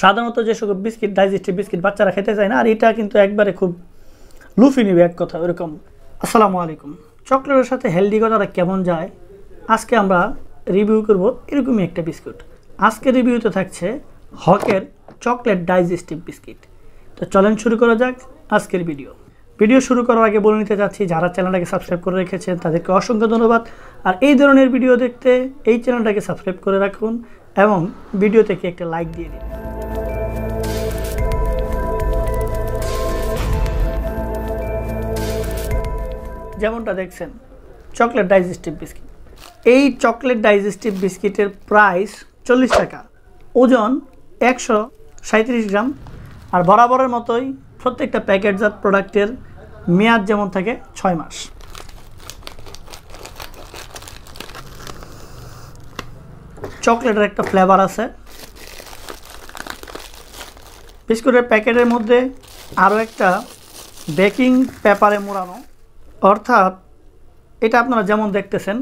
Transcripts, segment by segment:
সাধারণত যে সকল বিস্কিট ডাইজেস্টিভ বিস্কিট বাচ্চারা খেতে চায় না, আর এটা কিন্তু একবারে খুব লুফি নিবে এক কথা ওরকম। আসসালামু আলাইকুম। চকলেটের সাথে হেলদি কথাটা কেমন যায় আজকে আমরা রিভিউ করব এরকমই একটা বিস্কুট। আজকে রিভিউতে থাকছে হকের চকলেট ডাইজেস্টিভ বিস্কিট। তো চলেন শুরু করা যাক আজকের ভিডিও শুরু করার আগে বলে নিতে চাচ্ছি, যারা চ্যানেলটাকে সাবস্ক্রাইব করে রেখেছেন তাদেরকে অসংখ্য ধন্যবাদ। আর এই ধরনের ভিডিও দেখতে এই চ্যানেলটাকে সাবস্ক্রাইব করে রাখুন এবং ভিডিও থেকে একটা লাইক দিয়ে দিন। যেমনটা দেখছেন চকলেট ডাইজেস্টিভ বিস্কিট। এই চকলেট ডাইজেস্টিভ বিস্কিটের প্রাইস 40 টাকা, ওজন 137 গ্রাম। আর বরাবরের মতোই প্রত্যেকটা প্যাকেটজাত প্রোডাক্টের মেয়াদ যেমন থাকে 6 মাস। চকলেটের একটা ফ্লেভার আছে। বিস্কুটের প্যাকেটের মধ্যে আরও একটা বেকিং পেপারে মোড়ানো, অর্থাৎ এটা আপনারা যেমন দেখতেছেন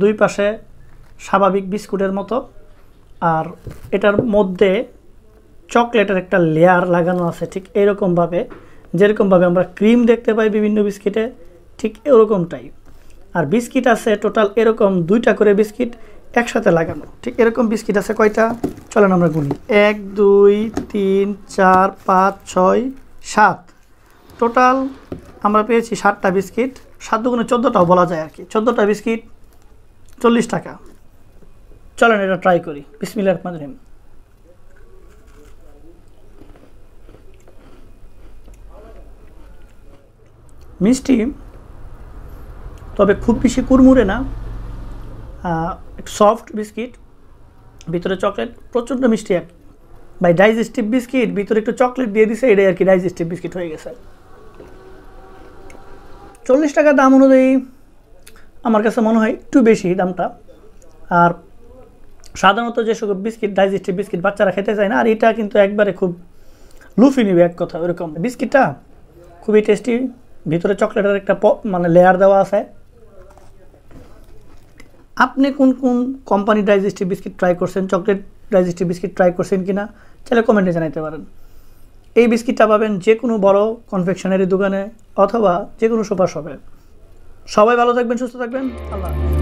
দুই পাশে স্বাভাবিক বিস্কুটের মতো, আর এটার মধ্যে চকলেটের একটা লেয়ার লাগানো আছে ঠিক এরকমভাবে, যেরকমভাবে আমরা ক্রিম দেখতে পাই বিভিন্ন বিস্কিটে, ঠিক এরকমটাই। আর বিস্কিট আছে টোটাল এরকম 2টা করে বিস্কিট একসাথে লাগানো। ঠিক এরকম বিস্কিট আছে কয়টা, চলেন আমরা গুনি। 1 2 3 4 5 6 7, টোটাল আমরা পেয়েছি 7টা বিস্কিট। 7 দুগুণে 14টাও বলা যায় আর কি। 14টা বিস্কিট 40 টাকা। চলেন এটা ট্রাই করি। বিসমিল্লাহির রহমানির রহিম। মিষ্টি, তবে খুব বেশি কুরমুরে না, সফট বিস্কিট, ভিতরে চকলেট, প্রচণ্ড মিষ্টি আর কি। বাই ডাইজেস্টিভ বিস্কিট, ভিতরে একটু চকলেট দিয়ে দিছে, এটাই আর কি ডাইজেস্টিভ বিস্কিট হয়ে গেছে। 40 টাকা দাম অনুযায়ী আমার কাছে মনে হয় একটু বেশি দামটা। আর সাধারণত যে সকল বিস্কিট ডাইজেস্টিভ বিস্কিট বাচ্চারা খেতে চায় না, আর এটা কিন্তু একবারে খুব লুফি নিবে এক কথা ওরকম। বিস্কিটটা খুবই টেস্টি, ভিতরে চকলেটের একটা লেয়ার দেওয়া আছে। আপনি কোন কোন কোম্পানি ডাইজেস্টিভ বিস্কিট ট্রাই করছেন, চকলেট ডাইজেস্টিভ বিস্কিট ট্রাই করছেন কিনা চাইলে কমেন্টে জানাতে পারেন। এই বিস্কিটটা পাবেন যে কোনো বড় কনফেকশনারি দোকানে অথবা যে কোনো সুপার শপে। সবাই ভালো থাকবেন, সুস্থ থাকবেন, আল্লাহ হাফেজ।